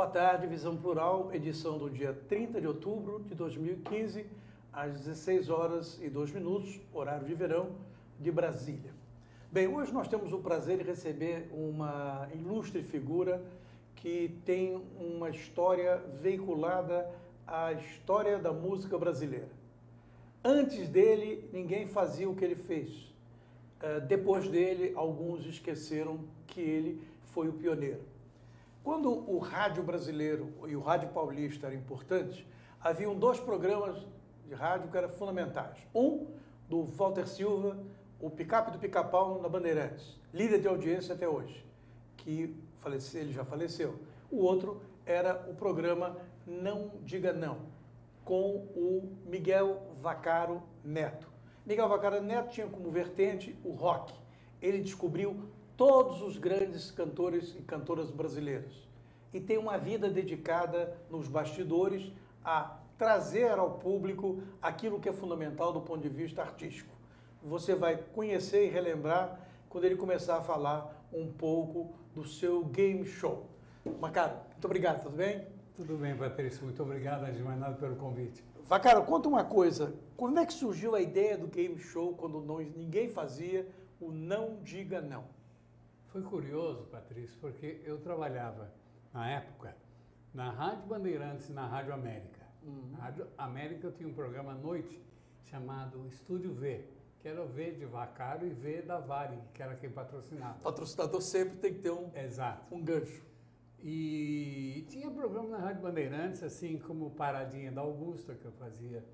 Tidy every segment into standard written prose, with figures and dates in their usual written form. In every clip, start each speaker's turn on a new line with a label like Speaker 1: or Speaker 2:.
Speaker 1: Boa tarde, Visão Plural, edição do dia 30 de outubro de 2015, às 16 horas e 2 minutos, horário de verão, de Brasília. Bem, hoje nós temos o prazer de receber uma ilustre figura que tem uma história veiculada à história da música brasileira. Antes dele, ninguém fazia o que ele fez. Depois dele, alguns esqueceram que ele foi o pioneiro. Quando o rádio brasileiro e o rádio paulista eram importantes, haviam dois programas de rádio que eram fundamentais. Um, do Walter Silva, o Picape do Pica-Pau na Bandeirantes, líder de audiência até hoje, que ele já faleceu. O outro era o programa Não Diga Não, com o Miguel Vaccaro Neto. Miguel Vaccaro Neto tinha como vertente o rock. Ele descobriu todos os grandes cantores e cantoras brasileiras. E tem uma vida dedicada nos bastidores a trazer ao público aquilo que é fundamental do ponto de vista artístico. Você vai conhecer e relembrar quando ele começar a falar um pouco do seu game show. Vaccaro, muito obrigado, tudo bem?
Speaker 2: Tudo bem, Patrício. Muito obrigado, antes de mais nada, pelo convite.
Speaker 1: Vaccaro, conta uma coisa. Quando é que surgiu a ideia do game show, quando ninguém fazia o Não Diga Não?
Speaker 2: Foi curioso, Patrício, porque eu trabalhava, na época, na Rádio Bandeirantes e na Rádio América. Na Rádio América eu tinha um programa à noite chamado Estúdio V, que era o V de Vaccaro e V da Varig, que era quem patrocinava.
Speaker 1: Patrocinador sempre tem que ter um gancho.
Speaker 2: E tinha programa na Rádio Bandeirantes, assim como Paradinha da Augusta, que eu fazia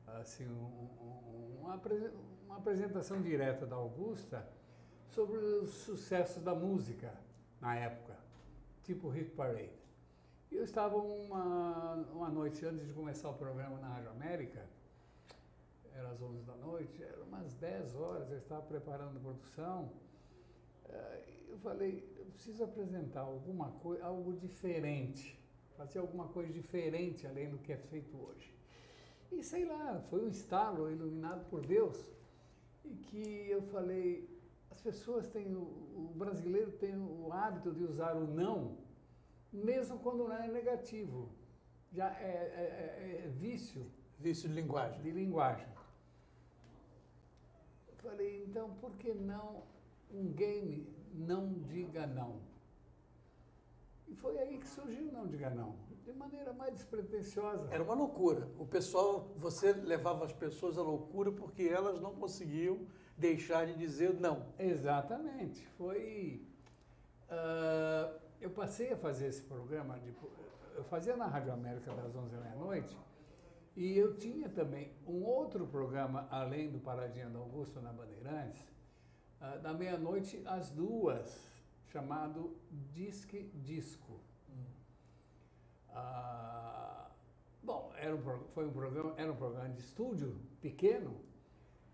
Speaker 2: assim, uma apresentação direta da Augusta sobre os sucessos da música na época, tipo Hit Parade. E eu estava uma noite antes de começar o programa na Rádio América, era às 11 da noite, era umas 10 horas, eu estava preparando a produção. Eu falei, eu preciso apresentar alguma coisa, algo diferente, fazer alguma coisa diferente além do que é feito hoje. E sei lá, foi um estalo iluminado por Deus, e que eu falei, as pessoas têm, o brasileiro tem o hábito de usar o não, mesmo quando não é negativo, já é vício.
Speaker 1: Vício de linguagem.
Speaker 2: De linguagem. Eu falei, então por que não um game Não Diga Não? E foi aí que surgiu o Não Diga Não, de maneira mais despretensiosa.
Speaker 1: Era uma loucura. O pessoal, você levava as pessoas à loucura porque elas não conseguiam deixar de dizer não.
Speaker 2: Exatamente. Foi... eu passei a fazer esse programa, eu fazia na Rádio América das 11 da meia-noite, e eu tinha também um outro programa, além do Paradinha da Augusta na Bandeirantes, da meia-noite às 2, chamado Disque Disco. Bom, era um programa de estúdio pequeno,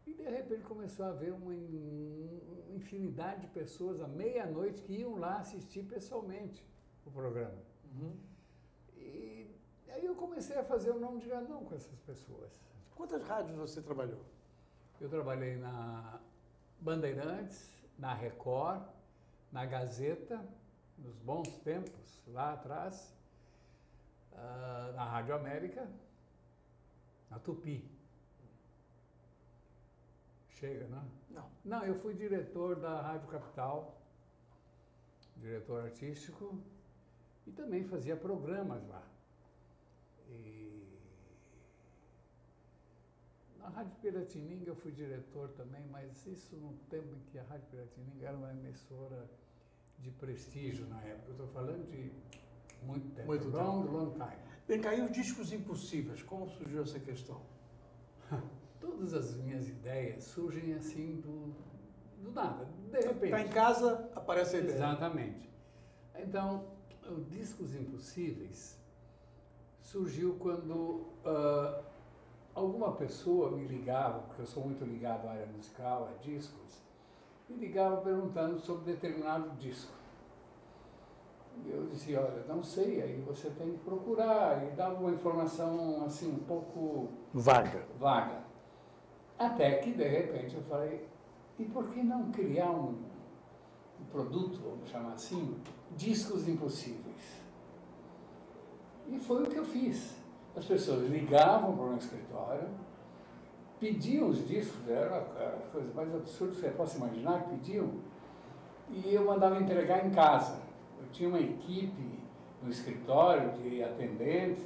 Speaker 2: e de repente começou a haver uma infinidade de pessoas à meia-noite que iam lá assistir pessoalmente o programa. E aí eu comecei a fazer o Não Diga Não com essas pessoas.
Speaker 1: Quantas rádios você trabalhou?
Speaker 2: Eu trabalhei na Bandeirantes, na Record, na Gazeta, nos bons tempos, lá atrás, na Rádio América, na Tupi. Chega, não?
Speaker 1: Não.
Speaker 2: Não, eu fui diretor da Rádio Capital, diretor artístico, e também fazia programas lá. E na Rádio Piratininga eu fui diretor também, mas isso no tempo em que a Rádio Piratininga era uma emissora de prestígio na época. Eu estou falando de muito tempo.
Speaker 1: Muito tempo.
Speaker 2: Long time.
Speaker 1: Bem, caiu os discos impossíveis. Como surgiu essa questão?
Speaker 2: Todas as minhas ideias surgem assim do nada, de repente.
Speaker 1: Está em casa, aparece a ideia.
Speaker 2: Exatamente. Então, o Discos Impossíveis surgiu quando alguma pessoa me ligava, porque eu sou muito ligado à área musical, a discos, me ligava perguntando sobre determinado disco. E eu dizia, olha, não sei, aí você tem que procurar, e dava uma informação assim um pouco vaga. Até que, de repente, eu falei, e por que não criar um produto, vamos chamar assim, Discos Impossíveis? E foi o que eu fiz. As pessoas ligavam para o meu escritório, pediam os discos, era a coisa mais absurda que você possa imaginar, que pediam, e eu mandava entregar em casa. Eu tinha uma equipe no escritório de atendentes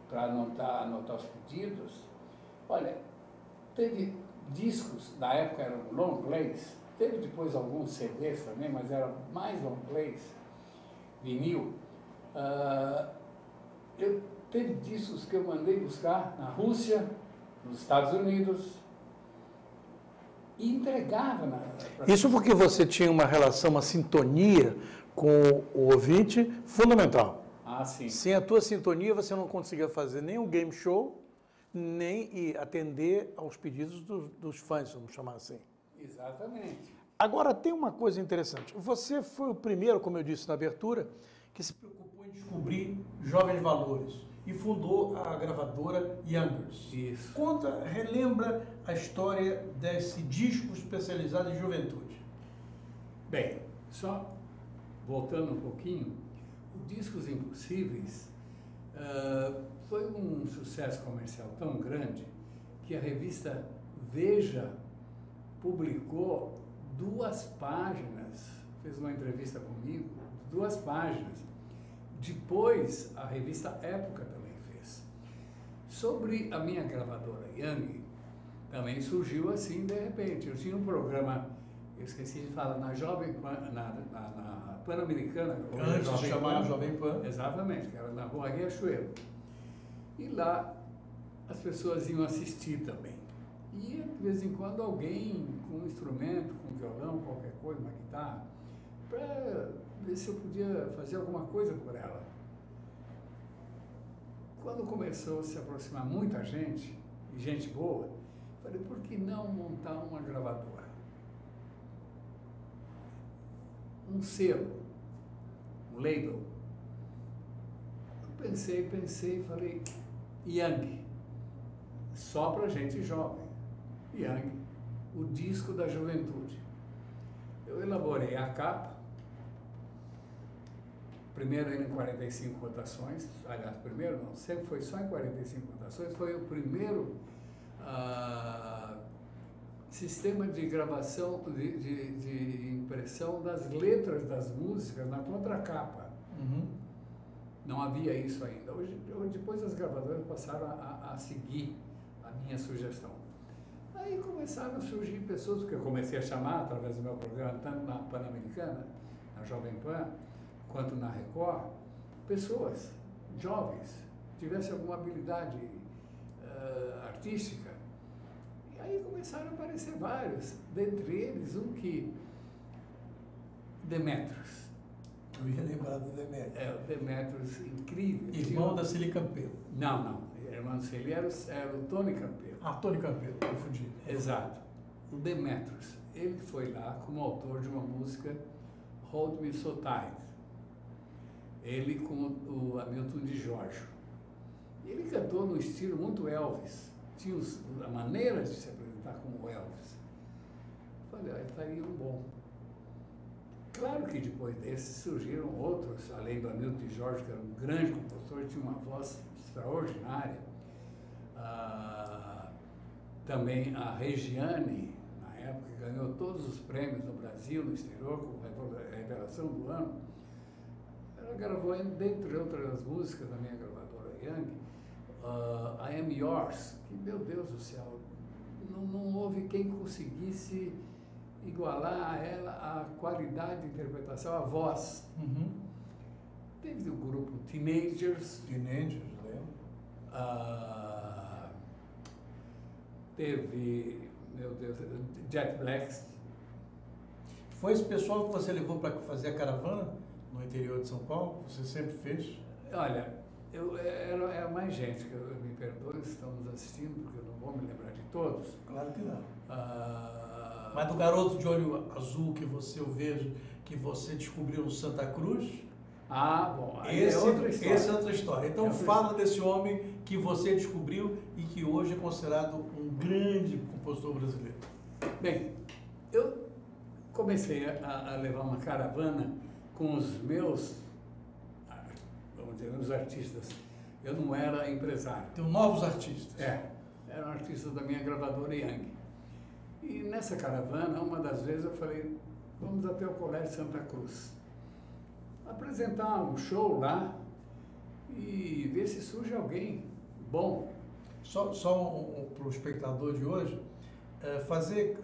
Speaker 2: para anotar os pedidos. Olha, teve discos, na época eram long plays, teve depois alguns CDs também, mas eram mais long plays, vinil. Teve discos que eu mandei buscar na Rússia, nos Estados Unidos, e entregava
Speaker 1: Isso porque você tinha uma relação, uma sintonia com o ouvinte fundamental.
Speaker 2: Ah, sim.
Speaker 1: Sem a tua sintonia, você não conseguia fazer nem o game show, nem atender aos pedidos dos fãs, vamos chamar assim.
Speaker 2: Exatamente.
Speaker 1: Agora, tem uma coisa interessante. Você foi o primeiro, como eu disse na abertura, que se preocupou em descobrir jovens valores e fundou a gravadora Youngers.
Speaker 2: Isso.
Speaker 1: Relembra a história desse disco especializado em juventude.
Speaker 2: Bem, só voltando um pouquinho, o Discos Impossíveis foi um sucesso comercial tão grande que a revista Veja publicou 2 páginas, fez uma entrevista comigo, 2 páginas. Depois, a revista Época também fez. Sobre a minha gravadora Young, também surgiu assim de repente. Eu tinha um programa, eu esqueci de falar, na Jovem Pan, na Pan-Americana.
Speaker 1: Antes de chamar Jovem Pan.
Speaker 2: Exatamente, que era na Rua Riachuelo. E lá as pessoas iam assistir também. E de vez em quando alguém com um instrumento, com um violão, qualquer coisa, uma guitarra, para ver se eu podia fazer alguma coisa por ela. Quando começou a se aproximar muita gente, e gente boa, falei, por que não montar uma gravadora? Um selo, um label. Eu pensei e falei, Young, só para gente jovem. Young, o disco da juventude. Eu elaborei a capa, primeiro em 45 rotações, aliás, primeiro não, sempre foi só em 45 rotações, foi o primeiro sistema de gravação, de impressão das letras das músicas na contracapa.
Speaker 1: Uhum.
Speaker 2: Não havia isso ainda. Hoje, depois as gravadoras passaram a seguir a minha sugestão. Aí começaram a surgir pessoas, que eu comecei a chamar através do meu programa, tanto na Pan-Americana, na Jovem Pan, quanto na Record, pessoas jovens, tivessem alguma habilidade artística. E aí começaram a aparecer vários, dentre eles um que, Demetrios.
Speaker 1: Eu ia lembrar do Demetrios.
Speaker 2: O Demetrios, incrível.
Speaker 1: Irmão da Celi Campelo.
Speaker 2: Não, irmão da Celi era o Tony Campelo.
Speaker 1: Ah, Tony Campelo, confundi.
Speaker 2: Exato. O Demetrios, ele foi lá como autor de uma música, Hold Me So Tight. Ele com o Hamilton de Jorge. Ele cantou no estilo muito Elvis. Tinha a maneira de se apresentar como Elvis. Falei, ele estaria um bom. Claro que depois desses surgiram outros, além do Hamilton de Jorge, que era um grande compositor, tinha uma voz extraordinária. Também a Regiane, na época, ganhou todos os prêmios no Brasil, no exterior, com a revelação do ano. Ela gravou, dentre outras músicas da minha gravadora Young, I Am Yours, que, meu Deus do céu, não houve quem conseguisse igualar a ela a qualidade de interpretação, a voz.
Speaker 1: Uhum.
Speaker 2: Teve o grupo Teenagers.
Speaker 1: Teenagers, lembro.
Speaker 2: Teve, meu Deus, Jet Black.
Speaker 1: Foi esse pessoal que você levou para fazer a caravana no interior de São Paulo? Você sempre fez?
Speaker 2: Olha, era mais gente, que me perdoe se estão nos assistindo, porque eu não vou me lembrar de todos.
Speaker 1: Claro que não. Mas do garoto de olho azul que eu vejo, que você descobriu no Santa Cruz.
Speaker 2: Bom, essa é outra história.
Speaker 1: Essa é outra história. Então fala desse homem que você descobriu e que hoje é considerado um grande compositor brasileiro.
Speaker 2: Bem, eu comecei a levar uma caravana com os meus vamos dizer, os artistas. Eu não era empresário.
Speaker 1: Tem novos artistas.
Speaker 2: Eram artistas da minha gravadora Yang. E nessa caravana, uma das vezes eu falei, vamos até o Colégio Santa Cruz, apresentar um show lá e ver se surge alguém bom.
Speaker 1: Só para o espectador de hoje, fazer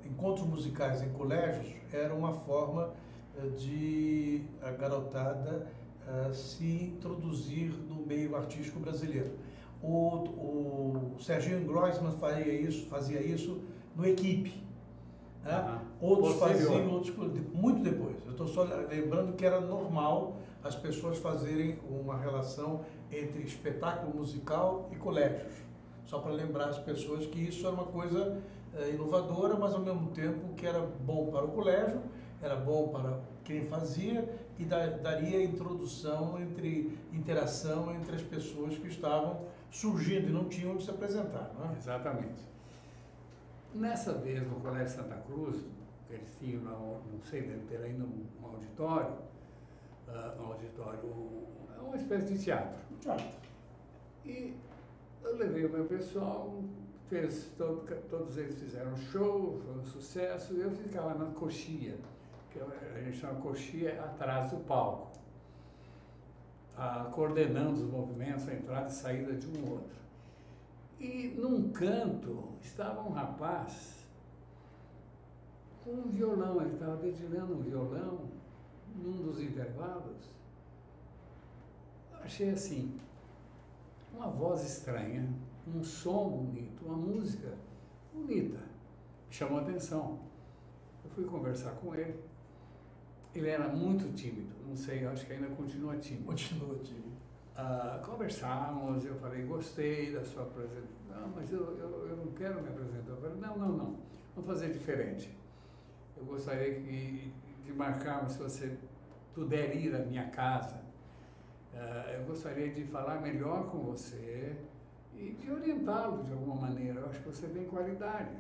Speaker 1: encontros musicais em colégios era uma forma de a garotada se introduzir no meio artístico brasileiro. O Serginho Groisman fazia isso no Equipe. Né? Outros faziam, outros muito depois. Eu estou só lembrando que era normal as pessoas fazerem uma relação entre espetáculo musical e colégios. Só para lembrar as pessoas que isso era uma coisa inovadora, mas ao mesmo tempo que era bom para o colégio, era bom para quem fazia e daria interação entre as pessoas que estavam surgindo e não tinham onde se apresentar. Não é?
Speaker 2: Exatamente. Nessa vez, no Colégio Santa Cruz, eles tinham, não sei, deve ter ainda um auditório, uma espécie de teatro. E eu levei o meu pessoal, todos eles fizeram show, foi um sucesso, e eu ficava na coxia, que a gente chama coxia atrás do palco, coordenando os movimentos, a entrada e saída de um outro. E num canto estava um rapaz com um violão, ele estava dedilhando um violão num dos intervalos. Achei assim, uma voz estranha, um som bonito, uma música bonita, me chamou a atenção. Eu fui conversar com ele, ele era muito tímido, não sei, acho que ainda continua tímido.
Speaker 1: Continua tímido.
Speaker 2: Conversamos, eu falei, gostei da sua apresentação. Não, mas eu não quero me apresentar. Eu falei, não, vamos fazer diferente. Eu gostaria de marcarmos, se você puder ir à minha casa, eu gostaria de falar melhor com você e de orientá-lo de alguma maneira. Eu acho que você tem qualidade.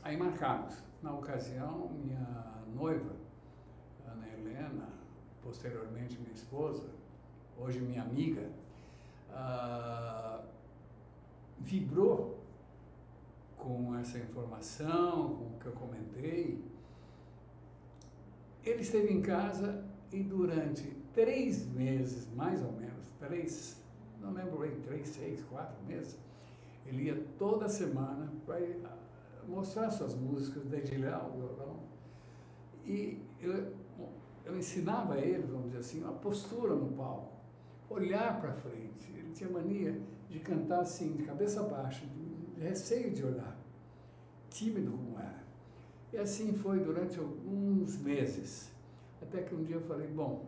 Speaker 2: Aí marcamos. Na ocasião, minha noiva, Ana Helena, posteriormente minha esposa, hoje minha amiga, vibrou com essa informação, com o que eu comentei. Ele esteve em casa e durante 3 meses, mais ou menos, não lembro bem, 3, 6, 4 meses, ele ia toda semana para mostrar suas músicas, dedilhar o violão. E eu ensinava a ele, vamos dizer assim, a postura no palco, olhar para frente. Ele tinha mania de cantar assim, de cabeça baixa, de receio de olhar, tímido como era. E assim foi durante alguns meses, até que um dia eu falei, bom,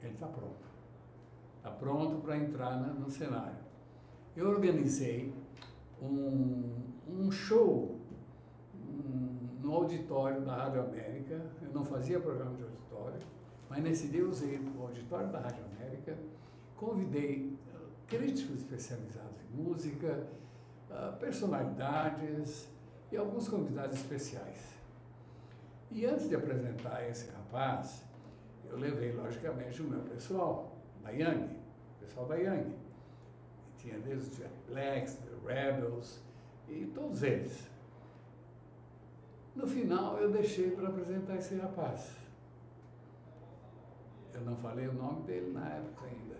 Speaker 2: ele está pronto para entrar no cenário. Eu organizei um show no auditório da Rádio América. Eu não fazia programa de auditório, mas nesse dia eu usei o auditório da Rádio América, convidei críticos especializados em música, personalidades e alguns convidados especiais. E antes de apresentar esse rapaz, eu levei, logicamente, o meu pessoal, da Yang, e tinha desde os Jet Blacks, The Rebels e todos eles. No final, eu deixei para apresentar esse rapaz. Eu não falei o nome dele na época ainda.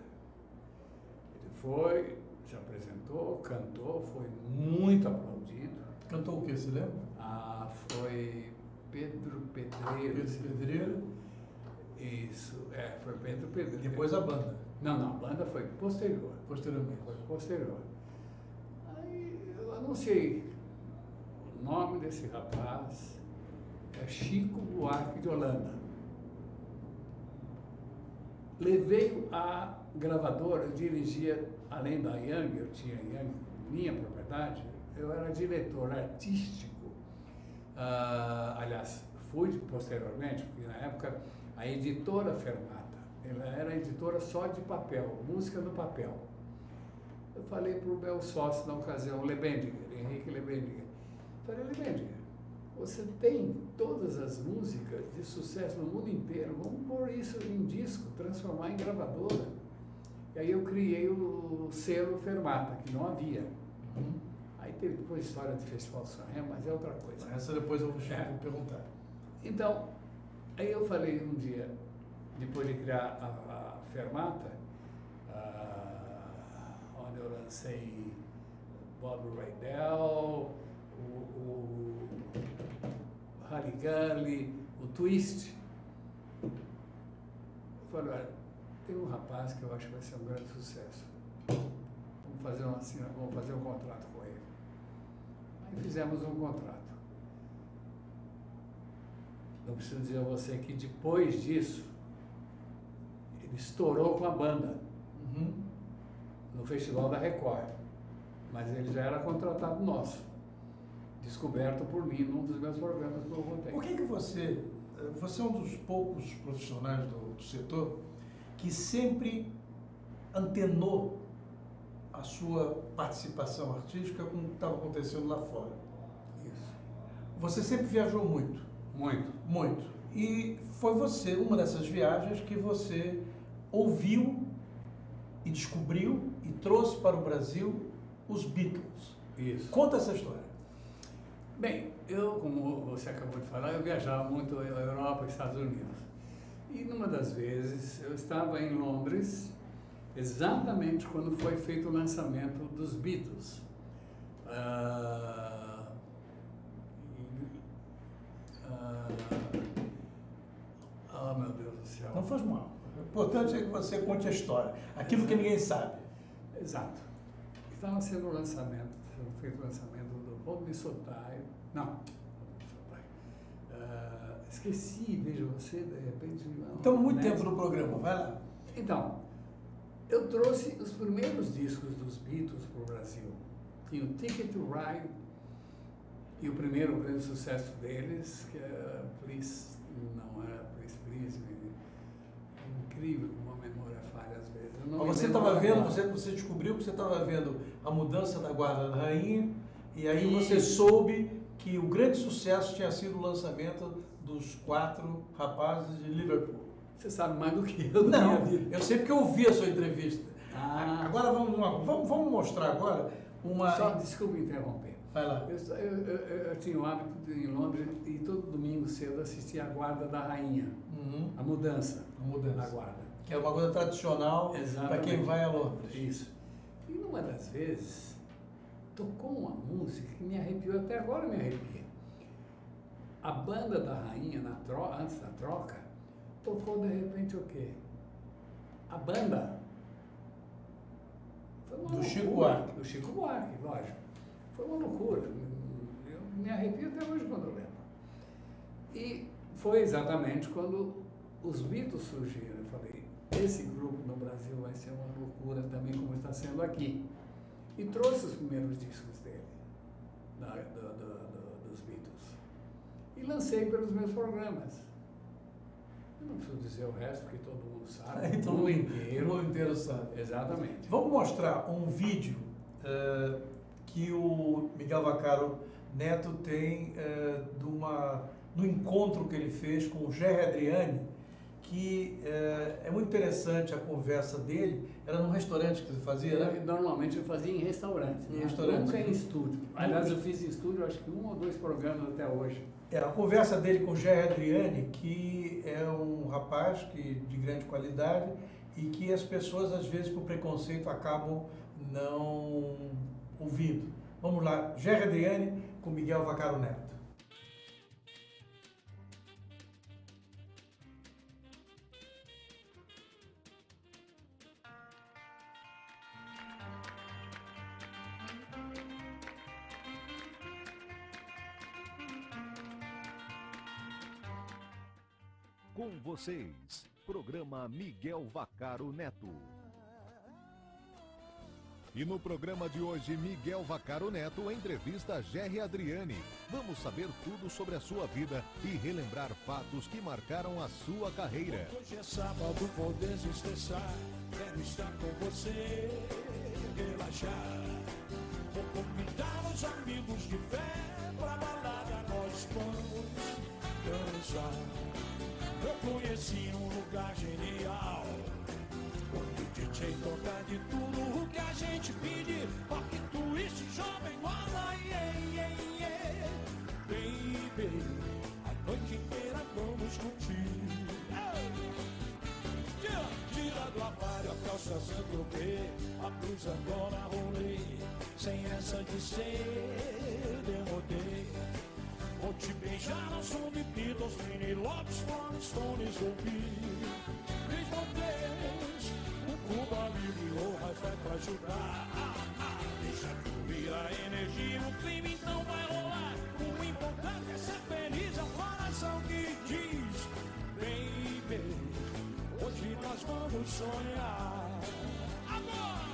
Speaker 2: Ele foi, se apresentou, cantou, foi muito aplaudido.
Speaker 1: Cantou o que, você lembra?
Speaker 2: Foi Pedro Pedreiro.
Speaker 1: Pedro Pedreiro?
Speaker 2: Isso, foi Pedro Pedreiro.
Speaker 1: Depois a banda?
Speaker 2: Não, a banda foi posterior.
Speaker 1: Posteriormente.
Speaker 2: Foi posterior. Aí eu anunciei o nome desse rapaz, é Chico Buarque de Holanda. Levei a gravadora, eu dirigia, além da Yang, eu tinha Yang, minha propriedade, eu era diretor artístico, aliás, fui posteriormente, porque na época a editora Fermata, ela era editora só de papel, música no papel. Eu falei para o meu sócio na ocasião, Lebendiger, Henrique Lebendiger, falei, Lebendiger, você tem todas as músicas de sucesso no mundo inteiro, vamos pôr isso em disco, transformar em gravadora. E aí eu criei o selo Fermata, que não havia. Aí teve depois história de Festival de São Remo, mas é outra coisa.
Speaker 1: Essa depois eu vou perguntar.
Speaker 2: Então, aí eu falei um dia, depois de criar a Fermata, onde eu lancei Bob Rydell, o Haligali, o Twist. Eu falei, olha, tem um rapaz que eu acho que vai ser um grande sucesso. Vamos fazer um contrato com ele. Aí fizemos um contrato. Eu preciso dizer a você que depois disso, ele estourou com a banda no Festival da Record. Mas ele já era contratado nosso, descoberto por mim num dos meus programas que eu contei.
Speaker 1: Por que você é um dos poucos profissionais do setor que sempre antenou a sua participação artística com o que estava acontecendo lá fora?
Speaker 2: Isso.
Speaker 1: Você sempre viajou muito?
Speaker 2: Muito.
Speaker 1: Muito. E foi você, uma dessas viagens, que você ouviu e descobriu e trouxe para o Brasil os Beatles.
Speaker 2: Isso.
Speaker 1: Conta essa história.
Speaker 2: Bem, eu, como você acabou de falar, eu viajava muito à Europa e Estados Unidos. E numa das vezes eu estava em Londres, exatamente quando foi feito o lançamento dos Beatles. Meu Deus do céu.
Speaker 1: Não faz mal. O importante é que você conte a história, aquilo que ninguém sabe.
Speaker 2: Exato. Estava sendo feito o lançamento do Hold Me So Tight. Não. Esqueci, veja você, de repente...
Speaker 1: Estamos muito tempo no programa, vai lá.
Speaker 2: Então, eu trouxe os primeiros discos dos Beatles para o Brasil. Tinha o Ticket to Ride e o primeiro grande sucesso deles, que é Please, não era Please Me. Incrível como a memória falha às vezes.
Speaker 1: Você estava vendo, você descobriu que você estava vendo a mudança da Guarda da Rainha, e aí você soube que o grande sucesso tinha sido o lançamento dos 4 rapazes de Liverpool.
Speaker 2: Você sabe mais do que eu.
Speaker 1: Não, eu sei porque eu ouvi a sua entrevista. Agora vamos mostrar agora uma...
Speaker 2: Só desculpa interromper.
Speaker 1: Vai lá.
Speaker 2: Eu tinha o hábito de ir em Londres e todo domingo cedo assistir a Guarda da Rainha. A mudança. Da Guarda.
Speaker 1: Que é uma coisa tradicional para quem vai a Londres.
Speaker 2: Isso. E numa das vezes, tocou uma música que me arrepiou, até agora me arrepia. A banda da Rainha, antes da troca, tocou de repente o quê? A banda. Foi uma loucura.
Speaker 1: Chico Buarque.
Speaker 2: Do Chico Buarque, lógico. Foi uma loucura. Eu me arrepio até hoje quando eu lembro. E foi exatamente quando os Beatles surgiram. Eu falei, esse grupo no Brasil vai ser uma loucura também, como está sendo aqui. E trouxe os primeiros discos dele, dos Beatles. E lancei pelos meus programas. Eu não preciso dizer o resto, porque todo mundo sabe.
Speaker 1: Todo mundo inteiro sabe.
Speaker 2: Exatamente.
Speaker 1: Vamos mostrar um vídeo que o Miguel Vaccaro Neto tem no encontro que ele fez com o Gerry Adriani, que é muito interessante a conversa dele. Era num restaurante que você fazia, né?
Speaker 2: Normalmente eu fazia em restaurante. Nunca em estúdio. Aliás, eu fiz em estúdio, acho que 1 ou 2 programas até hoje.
Speaker 1: A conversa dele com o Gerry Adriani, que é um rapaz de grande qualidade e que as pessoas, às vezes, por preconceito, acabam não ouvindo. Vamos lá, Gerry Adriani com Miguel Vaccaro Neto.
Speaker 3: Com vocês, programa Miguel Vaccaro Neto. E no programa de hoje, Miguel Vaccaro Neto entrevista Gerry Adriani. Vamos saber tudo sobre a sua vida e relembrar fatos que marcaram a sua carreira.
Speaker 4: Hoje é sábado, vou desestressar. Quero estar com você, relaxar. Vou convidar os amigos de fé pra balada nós vamos. Conheci um lugar genial, onde o DJ toca de tudo o que a gente pede. Rock, twist, jovem, rola, yeah, yeah, yeah. Baby, a noite inteira vamos curtir. Tira do armário a calça Saint-Tropez, a blusa agora rolê, sem essa de ser demodê. Vou te beijar ao som de Beatles, Mini Lopes, Rolling Stones, ouvir Chris Montes, o Cuba Libre ou Hi-Fi pra ajudar. Deixa fluir a energia, o clima então vai rolar. O importante é ser feliz, é o coração que diz: baby, hoje nós vamos sonhar. Agora!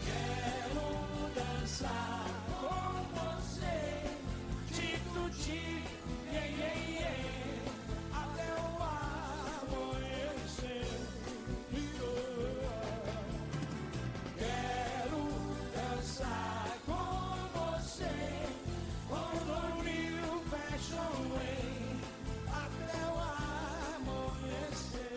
Speaker 4: Quero dançar com você, tic-tic, yeah, yeah, yeah, até o amanhecer. Quero dançar com você, quando o New Fashion Way, até o amanhecer.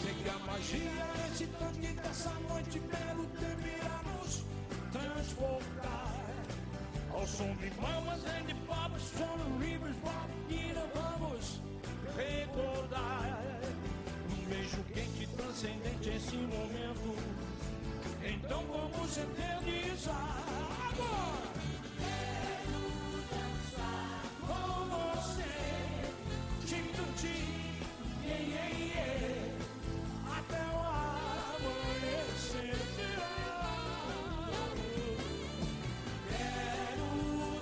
Speaker 4: Sei que a magia é excitante, que dessa noite pelo tempo irá nos transportar ao som de mamas and de papas, John Rivers, Bob Dylan, vamos recordar um beijo quente, transcendente esse momento. Então vamos eternizar agora. Quero dançar com você, tic-tic, yeah, yeah, yeah, até o amanhecer.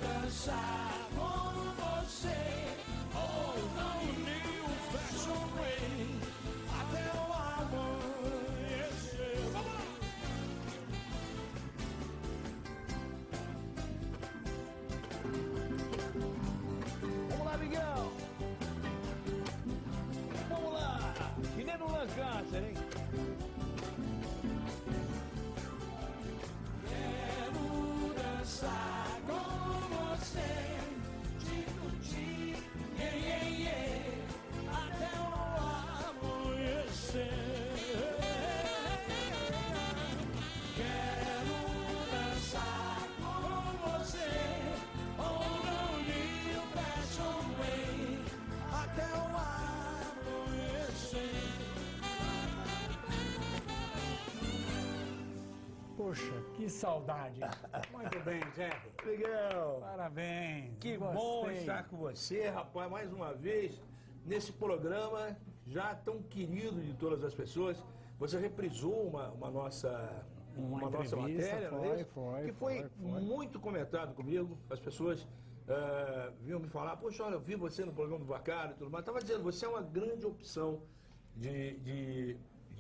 Speaker 4: Dançar com você, oh, no New Fashion Way, até o amanhecer. Vamos lá! Vamos lá, Miguel! Vamos lá! Que nem no Lancaster, hein? Quero dançar com você, tic-tic, yeah, yeah, yeah, até o amanhecer. Quero dançar com você, oh, no New Fashion Way, até o amanhecer.
Speaker 2: Poxa, que saudade. Muito bem, Jerry.
Speaker 5: Miguel,
Speaker 2: Parabéns.
Speaker 5: que
Speaker 2: gostei.
Speaker 5: bom estar com você, rapaz, mais uma vez, nesse programa já tão querido de todas as pessoas. Você reprisou uma nossa
Speaker 2: entrevista,
Speaker 5: matéria, não é isso?
Speaker 2: foi,
Speaker 5: que foi muito comentado comigo. As pessoas vinham me falar: poxa, olha, eu vi você no programa do Vaccaro e tudo mais. Estava dizendo, você é uma grande opção de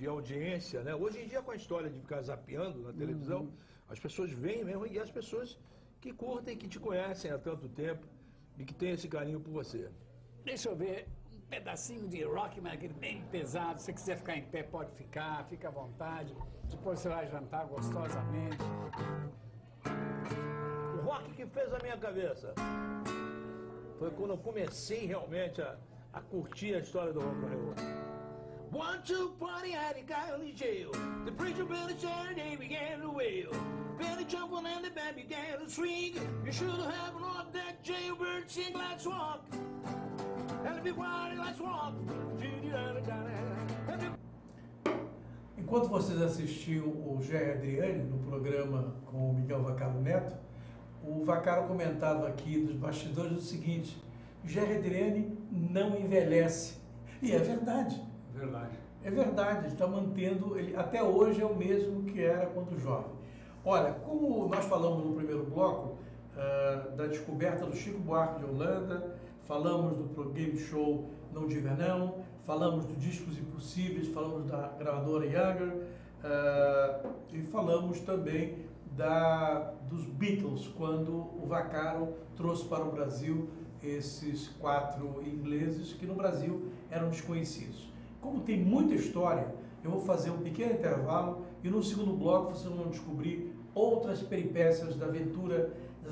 Speaker 5: audiência, né? Hoje em dia, com a história de ficar zapeando na televisão, as pessoas veem mesmo, e as pessoas que curtem, que te conhecem há tanto tempo e que têm esse carinho por você.
Speaker 2: Deixa eu ver um pedacinho de rock, mas aquele bem pesado. Se você quiser ficar em pé, pode ficar, fica à vontade. Depois você vai jantar gostosamente.
Speaker 5: O rock que fez a minha cabeça foi quando eu comecei realmente a curtir a história do rock and roll. One, two, party, had a guy on the jail. The preacher built a chair and they began to wail. Billy jumping and the band began to swing. You should have known that jailbird sing, let's walk. And be quiet, let's walk.
Speaker 1: Enquanto vocês assistiam o Jerry Adriani no programa com o Miguel Vaccaro Neto, o Vaccaro comentava aqui dos bastidores o seguinte: Jerry Adriani não envelhece. E é verdade.
Speaker 2: Verdade.
Speaker 1: É verdade, ele está mantendo, ele até hoje é o mesmo que era quando jovem. Olha, como nós falamos no primeiro bloco da descoberta do Chico Buarque de Holanda, falamos do game show Não Diga Não, falamos do Discos Impossíveis, falamos da gravadora Younger e falamos também dos Beatles, quando o Vaccaro trouxe para o Brasil esses 4 ingleses que no Brasil eram desconhecidos. Como tem muita história, eu vou fazer um pequeno intervalo e no segundo bloco vocês vão descobrir outras peripécias das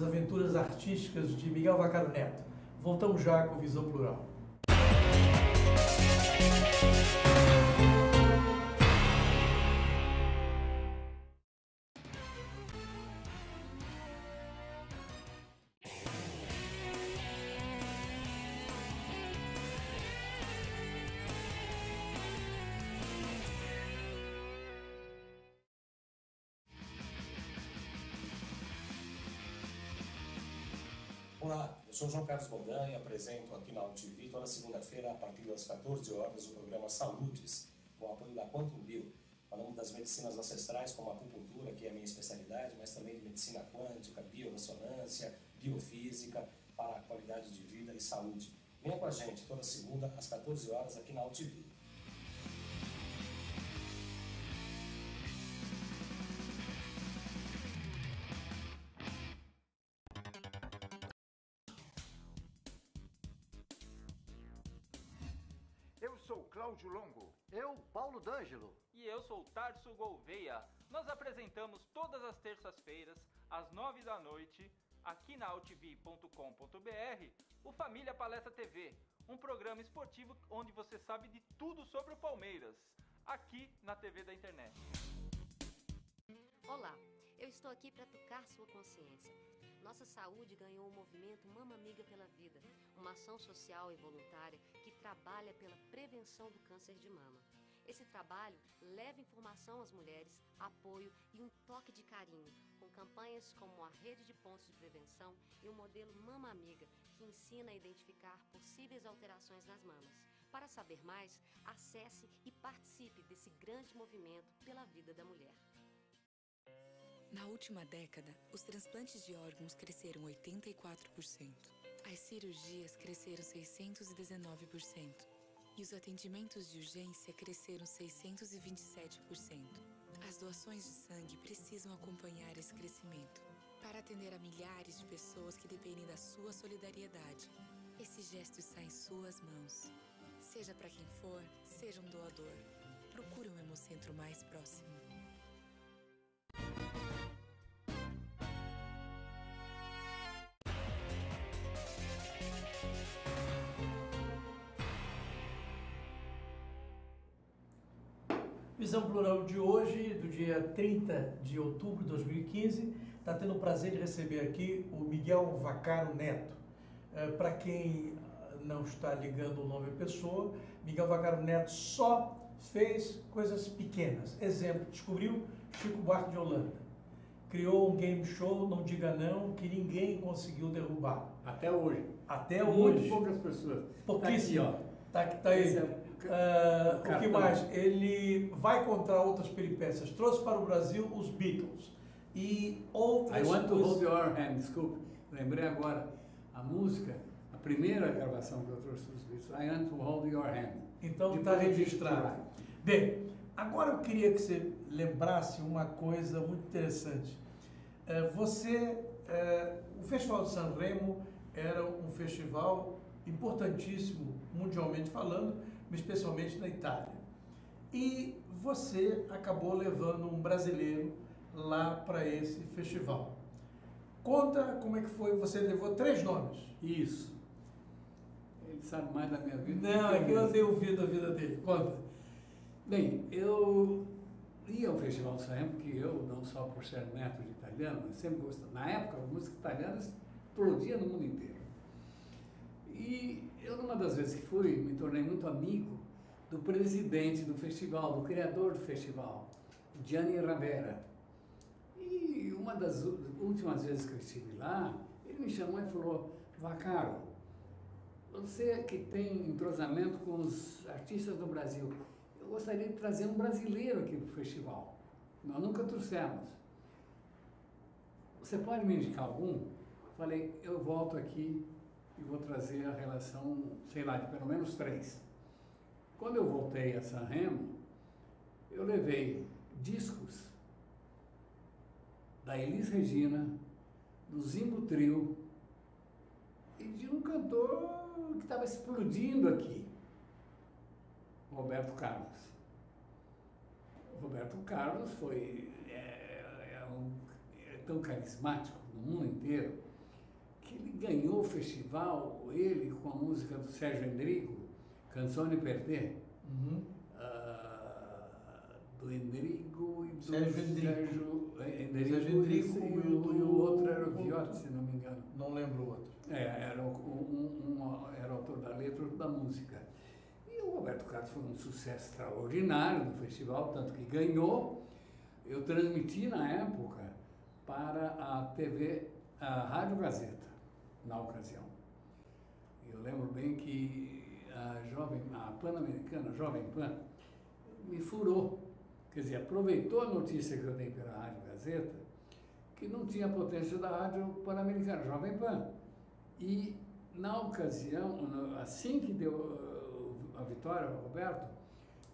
Speaker 1: aventuras artísticas de Miguel Vaccaro Neto. Voltamos já com Visão Plural.
Speaker 6: Olá, eu sou João Carlos Bondan e apresento aqui na UTV toda segunda-feira, a partir das 14 horas, o programa Saúdes, com o apoio da Quantum Bio. Falamos das medicinas ancestrais, como a acupuntura, que é a minha especialidade, mas também de medicina quântica, biorressonância, biofísica, para a qualidade de vida e saúde. Venha com a gente toda segunda, às 14 horas, aqui na UTV.
Speaker 7: Eu sou Cláudio Longo.
Speaker 8: Eu, Paulo D'Angelo.
Speaker 9: E eu sou Tarso Gouveia. Nós apresentamos todas as terças-feiras, às 9 da noite, aqui na altv.com.br, o Família Palestra TV, um programa esportivo onde você sabe de tudo sobre o Palmeiras, aqui na TV da internet.
Speaker 10: Olá, eu estou aqui para tocar sua consciência. Nossa saúde ganhou o movimento Mama Amiga pela Vida, uma ação social e voluntária que trabalha pela prevenção do câncer de mama. Esse trabalho leva informação às mulheres, apoio e um toque de carinho, com campanhas como a Rede de Pontos de Prevenção e o modelo Mama Amiga, que ensina a identificar possíveis alterações nas mamas. Para saber mais, acesse e participe desse grande movimento pela vida da mulher.
Speaker 11: Na última década, os transplantes de órgãos cresceram 84%. As cirurgias cresceram 619%. E os atendimentos de urgência cresceram 627%. As doações de sangue precisam acompanhar esse crescimento para atender a milhares de pessoas que dependem da sua solidariedade. Esse gesto está em suas mãos. Seja para quem for, seja um doador. Procure um Hemocentro mais próximo.
Speaker 1: Visão Plural de hoje, do dia 30 de outubro de 2015, está tendo o prazer de receber aqui o Miguel Vaccaro Neto. Para quem não está ligando o nome à pessoa, Miguel Vaccaro Neto só fez coisas pequenas. Exemplo, descobriu Chico Buarque de Holanda. Criou um game show, Não Diga Não, que ninguém conseguiu derrubar.
Speaker 2: Até hoje.
Speaker 1: Até
Speaker 2: Muito
Speaker 1: hoje.
Speaker 2: poucas pessoas.
Speaker 1: Pouquíssimo. Tá aí. O que mais? Ele vai contar outras peripécias. Trouxe para o Brasil os Beatles e outras
Speaker 2: I Want to Hold Your Hand, desculpe, lembrei agora, a música, a primeira gravação que eu trouxe dos Beatles, I Want to Hold Your Hand.
Speaker 1: Então está registrado. Bem, agora eu queria que você lembrasse uma coisa muito interessante. O Festival de San Remo era um festival importantíssimo, mundialmente falando, especialmente na Itália. E você acabou levando um brasileiro lá para esse festival. Conta como é que foi, você levou 3 nomes.
Speaker 2: Isso. Ele sabe mais da minha vida.
Speaker 1: Não, é que eu andei ouvindo a vida dele. Conta.
Speaker 2: Bem, eu ia ao Festival de San Remo, porque eu, não só por ser neto de italiano, mas sempre gostava. Na época, a música italiana explodia no mundo inteiro. E eu, numa das vezes que fui, me tornei muito amigo do presidente do festival, do criador do festival, Gianni Ravera. E uma das últimas vezes que eu estive lá, ele me chamou e falou: Vaccaro, você que tem entrosamento com os artistas do Brasil, eu gostaria de trazer um brasileiro aqui para o festival. Nós nunca trouxemos. Você pode me indicar algum? Falei, eu volto aqui e vou trazer a relação, sei lá, de pelo menos 3. Quando eu voltei a San Remo, eu levei discos da Elis Regina, do Zimbo Trio e de um cantor que estava explodindo aqui, Roberto Carlos. Roberto Carlos foi é tão carismático no mundo inteiro que ele ganhou o festival, ele com a música do Sérgio Endrigo, Canzone per te. Do Endrigo e do
Speaker 1: Sérgio
Speaker 2: Endrigo
Speaker 1: e
Speaker 2: o outro era o Viotti, se não me engano.
Speaker 1: Não lembro o outro.
Speaker 2: Era era autor da letra ou da música. E o Roberto Carlos foi um sucesso extraordinário no festival, tanto que ganhou. Eu transmiti na época para a TV, a Rádio Gazeta, na ocasião. Eu lembro bem que a Pan-Americana, a Jovem Pan, me furou. Quer dizer, aproveitou a notícia que eu dei pela Rádio Gazeta, que não tinha potência da Rádio Pan-Americana, Jovem Pan. E, na ocasião, assim que deu a vitória ao Roberto,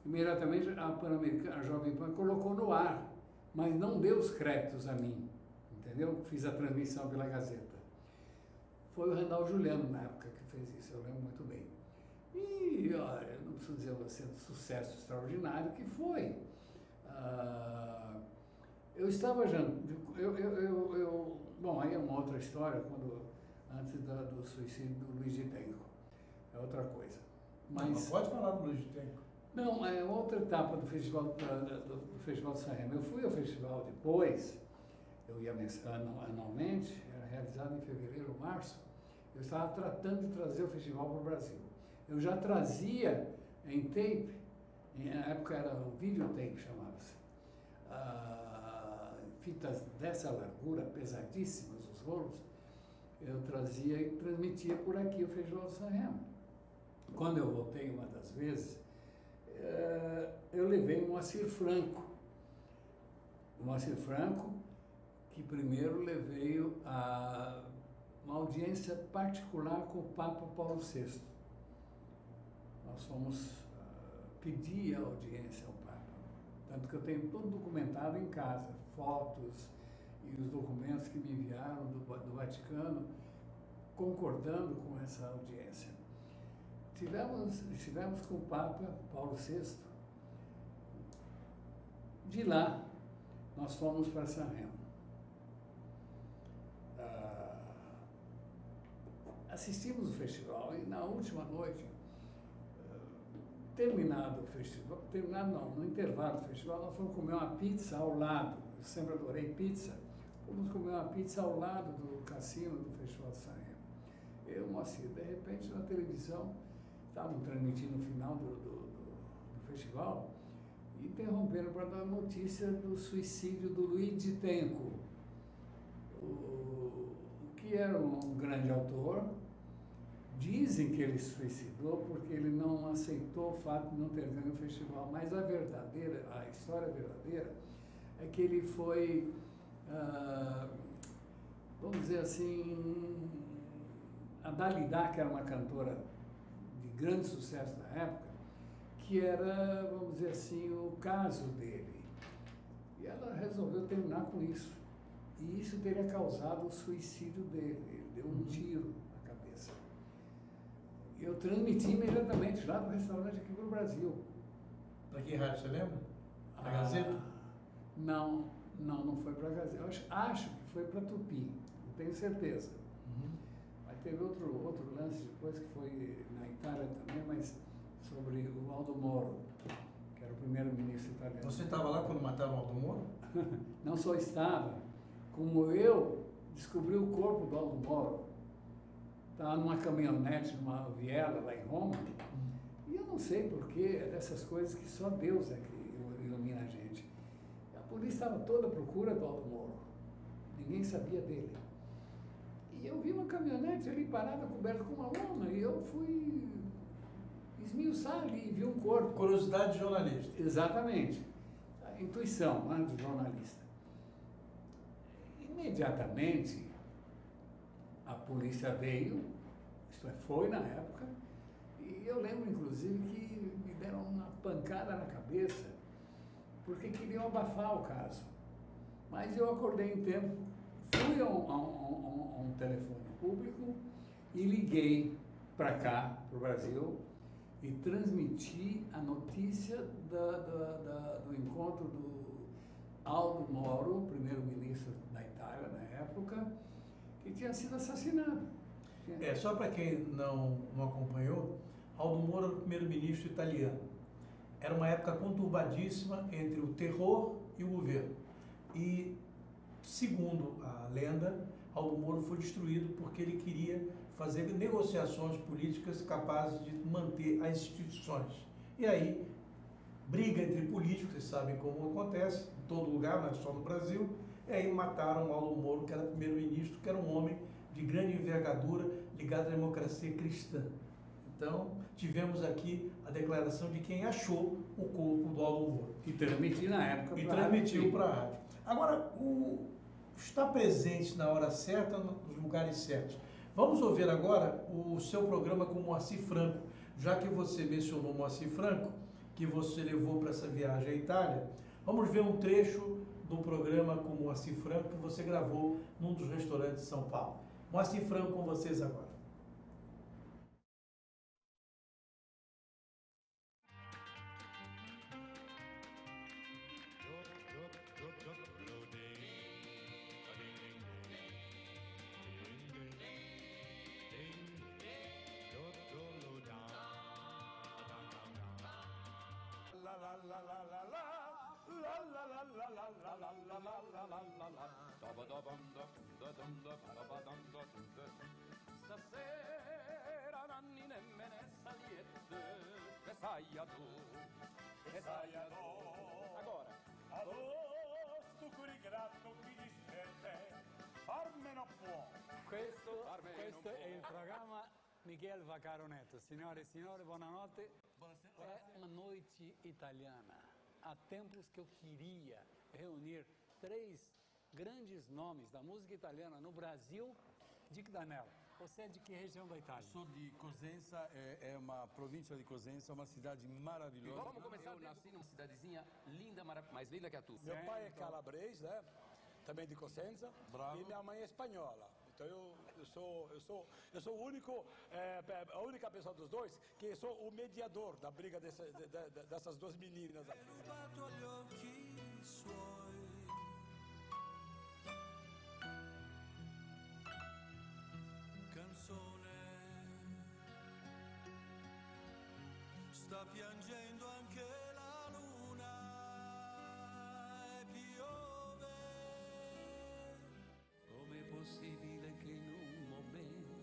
Speaker 2: imediatamente a Pan-Americana, a Jovem Pan, colocou no ar, mas não deu os créditos a mim, entendeu? Fiz a transmissão pela Gazeta. Foi o Randall Juliano, na época, que fez isso, eu lembro muito bem. E, olha, eu não preciso dizer a você do sucesso extraordinário que foi. Eu estava já... Bom, aí é uma outra história, antes do suicídio do Luiz de Tenco. É outra coisa.
Speaker 1: Mas não pode falar do Luiz de Tenco.
Speaker 2: Não, é outra etapa do Festival de San Remo. Eu fui ao festival depois, eu ia anualmente, era realizado em fevereiro ou março. Eu estava tratando de trazer o festival para o Brasil. Eu já trazia em tape, na época era o videotape, chamava-se. Fitas dessa largura, pesadíssimas, os rolos, eu trazia e transmitia por aqui o Festival de San Remo. Quando eu voltei uma das vezes, eu levei o Moacir Franco. O Moacir Franco, que primeiro levei uma audiência particular com o Papa Paulo VI. Nós fomos pedir a audiência ao Papa. Tanto que eu tenho tudo documentado em casa, fotos e os documentos que me enviaram do Vaticano, concordando com essa audiência. Estivemos com o Papa Paulo VI. De lá, nós fomos para San Remo. Assistimos o festival e na última noite, terminado o festival, no intervalo do festival, nós fomos comer uma pizza ao lado. Eu sempre adorei pizza. Fomos comer uma pizza ao lado do cassino do Festival de San Remo. Eu, Moacir, de repente na televisão, estavam transmitindo o final do festival e interromperam para dar notícia do suicídio do Luiz de Tenco, que era um grande autor. Dizem que ele se suicidou porque ele não aceitou o fato de não ter ganho o festival, mas a história verdadeira é que ele foi, vamos dizer assim, a Dalida, que era uma cantora de grande sucesso na época, que era, vamos dizer assim, o caso dele. E ela resolveu terminar com isso. E isso teria causado o suicídio dele. Ele deu um tiro na cabeça. Eu transmiti imediatamente lá do restaurante aqui para o Brasil.
Speaker 1: Para que rádio, você lembra? Para a Gazeta?
Speaker 2: Não foi para a Gazeta. Eu acho que foi para Tupi, não tenho certeza. Mas teve outro lance depois que foi na Itália também, mas sobre o Aldo Moro, que era o primeiro-ministro italiano.
Speaker 1: Você estava lá quando mataram o Aldo Moro?
Speaker 2: Não só estava, como eu descobri o corpo do Aldo Moro. Estava numa caminhonete, numa viela lá em Roma, e eu não sei porquê, dessas coisas que só Deus é que ilumina a gente. A polícia estava toda à procura do Aldo Moro, ninguém sabia dele. E eu vi uma caminhonete ali parada, coberta com uma lona, e eu fui esmiuçar ali e vi um corpo.
Speaker 1: Curiosidade de jornalista.
Speaker 2: Exatamente. A intuição, né, do jornalista. Imediatamente, a polícia veio, isto é, foi na época, e eu lembro, inclusive, que me deram uma pancada na cabeça, porque queriam abafar o caso. Mas eu acordei em tempo, fui a um telefone público e liguei para cá, para o Brasil, e transmiti a notícia do encontro do Aldo Moro, primeiro-ministro da Itália na época, que tinha sido assassinado.
Speaker 1: Só para quem não acompanhou, Aldo Moro era o primeiro-ministro italiano. Era uma época conturbadíssima entre o terror e o governo. E, segundo a lenda, Aldo Moro foi destruído porque ele queria fazer negociações políticas capazes de manter as instituições. E aí, briga entre políticos, vocês sabem como acontece, em todo lugar, não é só no Brasil, e aí mataram Aldo Moro, que era primeiro-ministro, que era um homem de grande envergadura, ligado à democracia cristã. Então, tivemos aqui a declaração de quem achou o corpo do Aldo Moro.
Speaker 2: E transmitiu na época
Speaker 1: para a rádio. Agora, está presente na hora certa, nos lugares certos. Vamos ouvir agora o seu programa com Moacir Franco. Já que você mencionou Moacir Franco, que você levou para essa viagem à Itália, vamos ver um trecho do programa com Moacir Franco que você gravou num dos restaurantes de São Paulo. Moacir Franco com vocês agora.
Speaker 8: Stasera Nanni nemmeno saliette che saia tu agora
Speaker 4: agosto curigrato chi disperde farme non può.
Speaker 2: Questo è il programma Miguel Vaccaro Neto. Signore e signori, buonanotte. É uma noite italiana. Há tempos que eu queria reunir 3 grandes nomes da música italiana no Brasil. Dick Danello, você é de que região da Itália?
Speaker 12: Sou de Cosenza, é uma província de Cosenza, uma cidade maravilhosa.
Speaker 8: Vamos começar. Eu nasci numa cidadezinha linda, mais linda que a tua.
Speaker 13: Meu pai é calabrês, né? Também de Cosenza.
Speaker 12: Bravo.
Speaker 13: E minha mãe é espanhola. Então eu sou o único, a única pessoa dos dois que sou o mediador da briga dessas duas meninas aqui.
Speaker 4: Sta piangendo anche la luna e piove.
Speaker 14: Com'è possibile che in un momento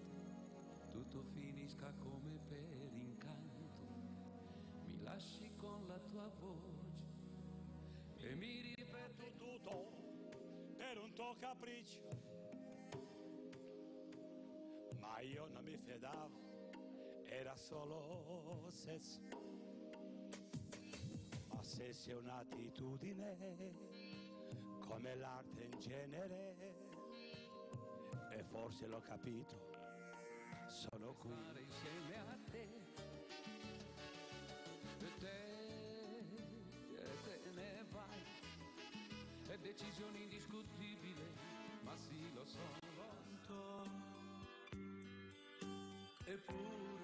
Speaker 14: tutto finisca come per incanto? Mi lasci con la tua voce e mi ripeti
Speaker 4: tutto per un tuo capriccio. Ma io non mi fidavo. Era solo sesso, ma se sia un'attitudine come l'arte in genere, e forse l'ho capito, sono qui
Speaker 14: insieme a te, e te ne vai, è decisione indiscutibile, ma sì lo so,
Speaker 4: eppure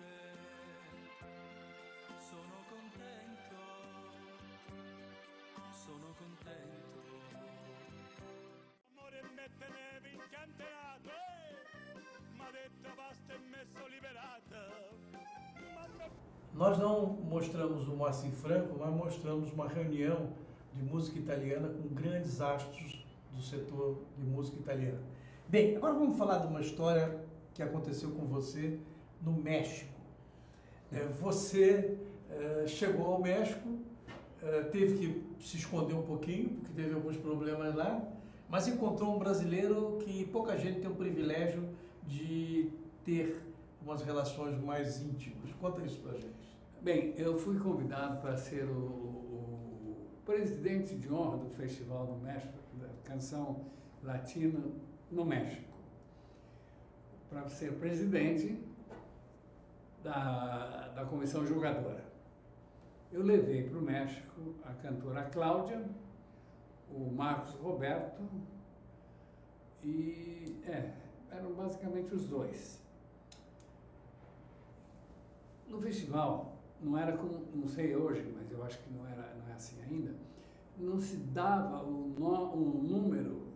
Speaker 4: sono contento. Amore me tenevi incantenato, ma detto basta e messo liberata.
Speaker 1: Nós não mostramos o Moacir Franco, nós mostramos uma reunião de música italiana com grandes astros do setor de música italiana. Bem, agora vamos falar de uma história que aconteceu com você no México. Você chegou ao México, teve que se esconder um pouquinho, porque teve alguns problemas lá, mas encontrou um brasileiro que pouca gente tem o privilégio de ter umas relações mais íntimas. Conta isso pra gente.
Speaker 2: Bem, eu fui convidado para ser o presidente de honra do Festival do México, da Canção Latina no México, para ser presidente da comissão julgadora. Eu levei para o México a cantora Cláudia, o Marcos Roberto e eram basicamente os dois. No festival não era como, não sei hoje, mas eu acho que não é assim ainda, não se dava um número,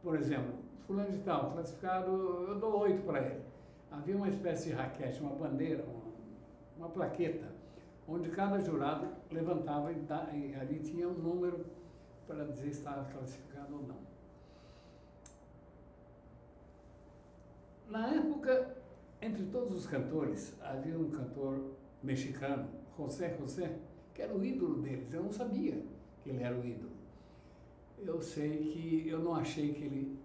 Speaker 2: por exemplo, fulano de tal, classificado, eu dou 8 para ele. Havia uma espécie de raquete, uma bandeira, uma plaqueta, onde cada jurado levantava e ali tinha um número para dizer se estava classificado ou não. Na época, entre todos os cantores, havia um cantor mexicano, José José, que era o ídolo deles. Eu não sabia que ele era o ídolo. Eu sei que eu não achei que ele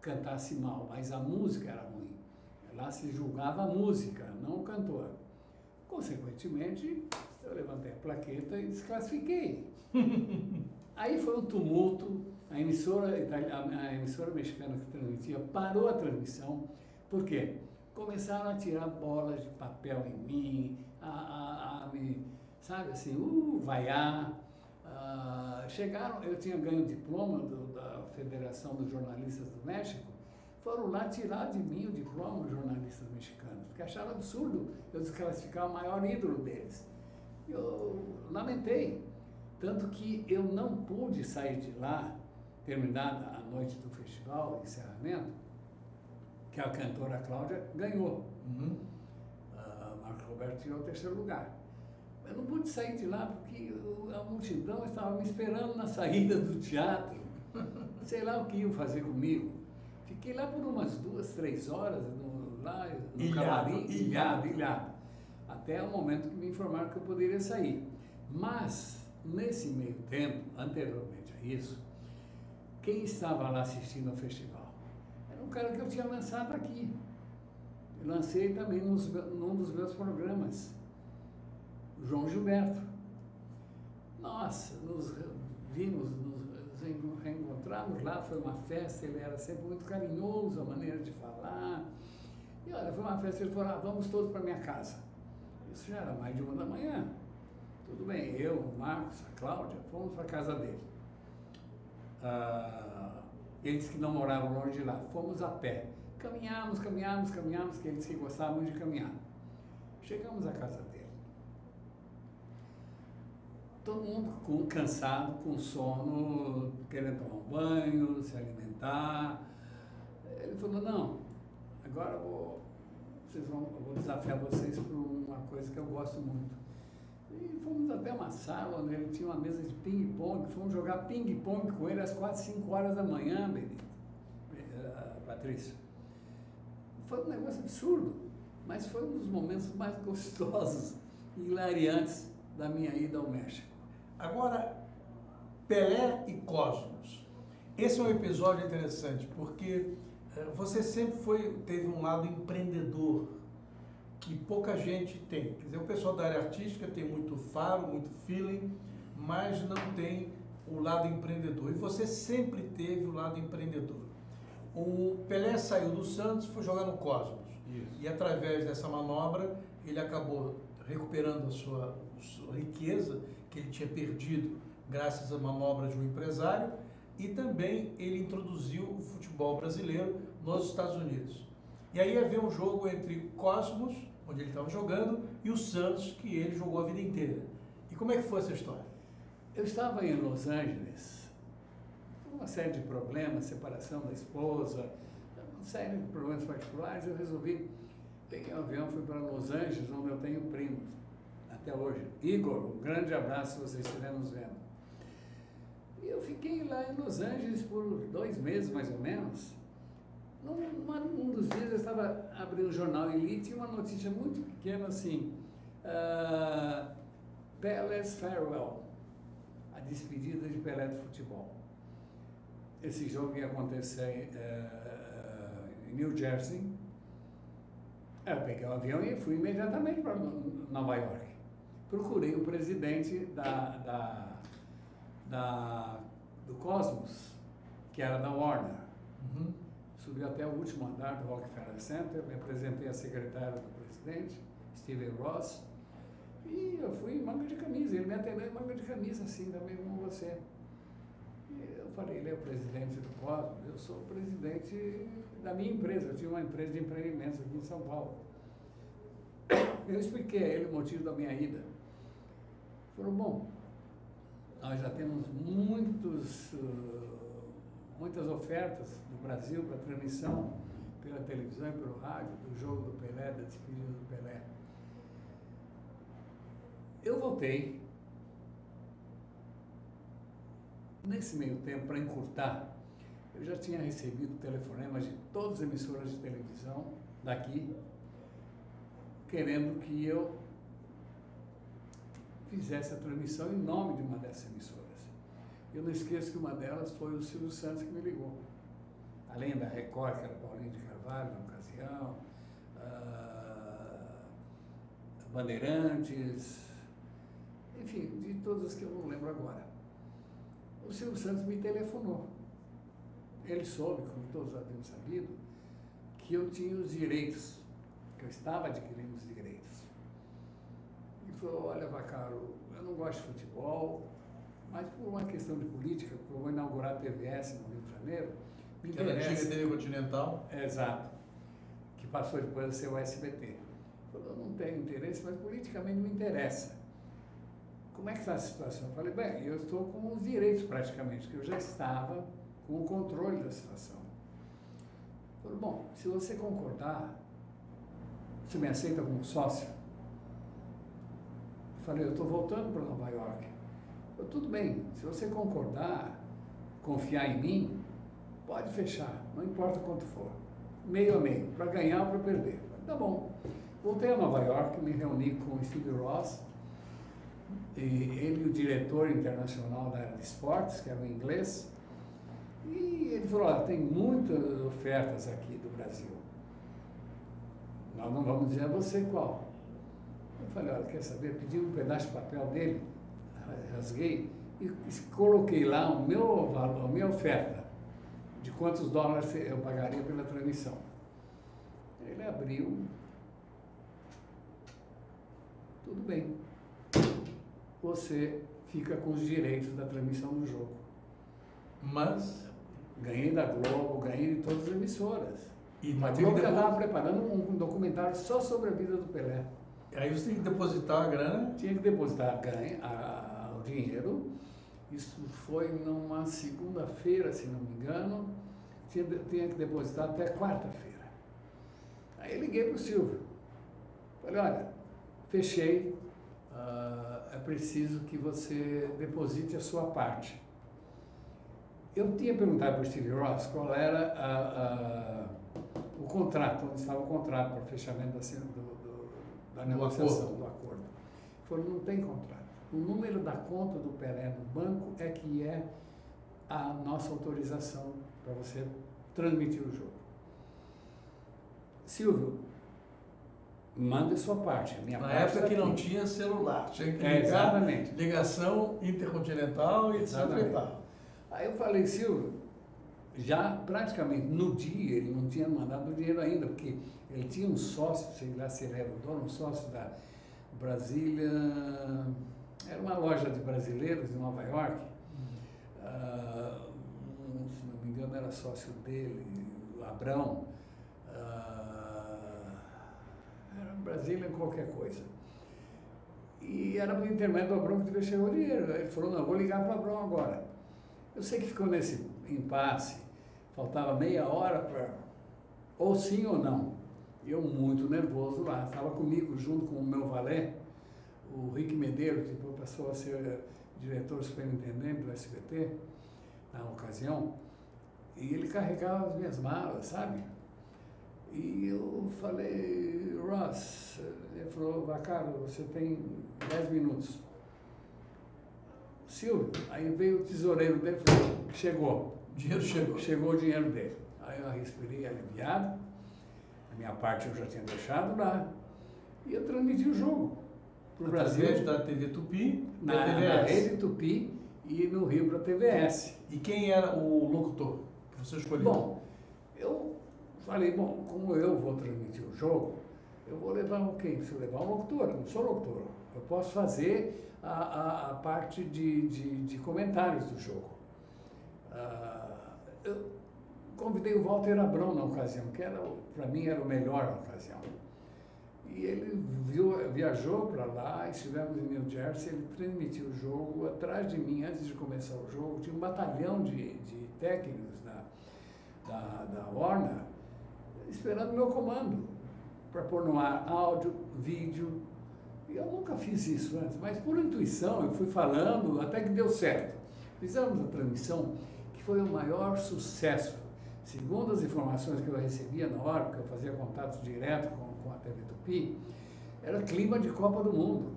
Speaker 2: cantasse mal, mas a música era ruim. Lá se julgava a música, não o cantor. Consequentemente, eu levantei a plaqueta e desclassifiquei. Aí foi um tumulto, a emissora mexicana que transmitia parou a transmissão. Por quê? Começaram a tirar bolas de papel em mim, a me, sabe assim, vaiar. Chegaram, eu tinha ganho o diploma da Federação dos Jornalistas do México, foram lá tirar de mim o diploma dos jornalistas mexicanos, porque acharam absurdo eu desclassificar o maior ídolo deles. Eu lamentei, tanto que eu não pude sair de lá, terminada a noite do festival, o encerramento, que a cantora Cláudia ganhou. Marco Roberto tirou o 3º lugar. Eu não pude sair de lá porque a multidão estava me esperando na saída do teatro. Sei lá o que iam fazer comigo. Fiquei lá por umas 2, 3 horas, lá no camarim, ilhado. Até o momento que me informaram que eu poderia sair. Mas, nesse meio tempo, anteriormente a isso, quem estava lá assistindo ao festival? Era um cara que eu tinha lançado aqui. Eu lancei também num dos meus programas. João Gilberto. Nossa, nos reencontramos lá, foi uma festa, ele era sempre muito carinhoso, a maneira de falar. E olha, foi uma festa, ele falou, vamos todos para minha casa. Isso já era mais de 1 da manhã. Tudo bem, eu, o Marcos, a Cláudia, fomos para a casa dele. Ele disse que não moravam longe de lá, fomos a pé. Caminhamos, que ele disse que gostava muito de caminhar. Chegamos à casa dele. Todo mundo cansado, com sono, querendo tomar um banho, se alimentar. Ele falou, não, agora eu vou desafiar vocês por uma coisa que eu gosto muito. E fomos até uma sala onde ele tinha uma mesa de ping-pong, fomos jogar ping-pong com ele às 4, 5 horas da manhã, Patrícia. Foi um negócio absurdo, mas foi um dos momentos mais gostosos e hilariantes da minha ida ao México.
Speaker 1: Agora, Pelé e Cosmos. Esse é um episódio interessante, porque você sempre teve um lado empreendedor, que pouca gente tem. Quer dizer, o pessoal da área artística tem muito faro, muito feeling, mas não tem o lado empreendedor. E você sempre teve o lado empreendedor. O Pelé saiu do Santos e foi jogar no Cosmos. Isso. E através dessa manobra, ele acabou recuperando a sua riqueza, que ele tinha perdido graças à manobra de um empresário, e também ele introduziu o futebol brasileiro nos Estados Unidos. E aí havia um jogo entre Cosmos, onde ele estava jogando, e o Santos, que ele jogou a vida inteira. E como é que foi essa história?
Speaker 2: Eu estava em Los Angeles, uma série de problemas, separação da esposa, uma série de problemas particulares, eu resolvi, peguei um avião, fui para Los Angeles, onde eu tenho primos, até hoje. Igor, um grande abraço se vocês estiverem nos vendo. E eu fiquei lá em Los Angeles por 2 meses, mais ou menos. Num dos dias eu estava abrindo o jornal e li, tinha uma notícia muito pequena assim, Pelé's Farewell, a despedida de Pelé do futebol. Esse jogo ia acontecer em New Jersey. Eu peguei o avião e fui imediatamente para Nova York. Procurei o presidente do Cosmos, que era da Warner. Subi até o último andar do Rockefeller Center, me apresentei à secretária do presidente, Steven Ross, e eu fui em manga de camisa. Ele me atendeu em manga de camisa, assim, também como você. E eu falei, ele é o presidente do Cosmos, eu sou o presidente da minha empresa, eu tinha uma empresa de empreendimentos aqui em São Paulo. Eu expliquei a ele o motivo da minha ida. Ele falou, bom, nós já temos muitos muitas ofertas do Brasil para transmissão pela televisão e pelo rádio, do jogo do Pelé, da despedida do Pelé. Eu voltei, nesse meio tempo, para encurtar, eu já tinha recebido telefonemas de todas as emissoras de televisão daqui, querendo que eu fizesse a transmissão em nome de uma dessas emissoras. Eu não esqueço que uma delas foi o Silvio Santos que me ligou. Além da Record, que era Paulinho de Carvalho na ocasião, Bandeirantes, enfim, de todas as que eu não lembro agora. O Silvio Santos me telefonou. Ele soube, como todos haviam sabido, que eu tinha os direitos, que eu estava adquirindo os direitos. E falou, olha, Vaccaro, eu não gosto de futebol, mas por uma questão de política, porque eu vou inaugurar a TVS no Rio de Janeiro, me interessa.
Speaker 1: Era a TV Continental?
Speaker 2: Exato, que passou depois a ser o SBT. Falou, eu não tenho interesse, mas politicamente me interessa. Como é que está a situação? Eu falei, bem, eu estou com os direitos praticamente, que eu já estava com o controle da situação. Falei, bom, se você concordar, você me aceita como sócio? Eu falei, eu estou voltando para Nova York. Eu, tudo bem, se você concordar, confiar em mim, pode fechar, não importa quanto for. Meio a meio, para ganhar ou para perder. Eu falei, tá bom. Voltei a Nova York, me reuni com o Steve Ross, e ele, o diretor internacional da área de esportes, que era um inglês, e ele falou, olha, tem muitas ofertas aqui do Brasil. Nós não vamos dizer a você qual. Eu falei, olha, quer saber? Pedi um pedaço de papel dele, rasguei e coloquei lá a minha oferta de quantos dólares eu pagaria pela transmissão. Ele abriu. Tudo bem. Você fica com os direitos da transmissão do jogo.
Speaker 1: Mas
Speaker 2: ganhei da Globo, ganhei de todas as emissoras.
Speaker 1: E
Speaker 2: a Globo já estava preparando um documentário só sobre a vida do Pelé.
Speaker 1: Aí você tem que depositar a grana?
Speaker 2: Tinha que depositar o dinheiro. Isso foi numa segunda-feira, se não me engano. Tinha que depositar até quarta-feira. Aí liguei para o Silvio. Falei, olha, fechei. É preciso que você deposite a sua parte. Eu tinha perguntado para o Steve Ross qual era o contrato, onde estava o contrato para o fechamento da negociação, do acordo. Ele falou, não tem contrato. O número da conta do Pelé no banco é que é a nossa autorização para você transmitir o jogo. Silvio, manda a sua parte.
Speaker 1: Na época que não tinha celular, tinha que ligar,
Speaker 2: exatamente.
Speaker 1: Ligação intercontinental e etc.
Speaker 2: Aí eu falei, Silvio, já praticamente no dia, ele não tinha mandado o dinheiro ainda, porque ele tinha um sócio, sei lá se ele era o dono, um sócio da Brasília, era uma loja de brasileiros em Nova York, se não me engano era sócio dele, o Abrão, era Brasília qualquer coisa. E era por intermédio do Abrão que devia chegar o dinheiro. Ele falou, não, eu vou ligar para o Abrão agora. Eu sei que ficou nesse impasse, faltava meia hora para ou sim ou não. Eu muito nervoso lá, estava comigo junto com o meu valet, o Rick Medeiros, que depois passou a ser diretor superintendente do SBT, na ocasião, e ele carregava as minhas malas, sabe? E eu falei, Ross, ele falou, Vaccaro, você tem 10 minutos. Silvio, aí veio o tesoureiro dele e falou, chegou.
Speaker 1: O dinheiro chegou.
Speaker 2: Chegou o dinheiro dele. Aí eu respirei aliviado, a minha parte eu já tinha deixado lá, e eu transmiti o jogo para o Brasil.
Speaker 1: Da TV Tupi,
Speaker 2: na Rede Tupi e no Rio para a TVS.
Speaker 1: E quem era o locutor que você escolheu?
Speaker 2: Bom, eu falei, bom, como eu vou transmitir o jogo, eu vou levar quem? Preciso levar um locutor, eu não sou locutor. Eu posso fazer a parte de comentários do jogo. Eu convidei o Walter Abrão na ocasião, que para mim era o melhor na ocasião. E ele viajou para lá, estivemos em New Jersey, ele transmitiu o jogo. Atrás de mim, antes de começar o jogo, tinha um batalhão de técnicos da da Warner, esperando o meu comando, para pôr no ar áudio, vídeo. E eu nunca fiz isso antes, mas por intuição eu fui falando até que deu certo. Fizemos a transmissão que foi o maior sucesso. Segundo as informações que eu recebia na hora, porque eu fazia contatos direto com a TV Tupi, era clima de Copa do Mundo.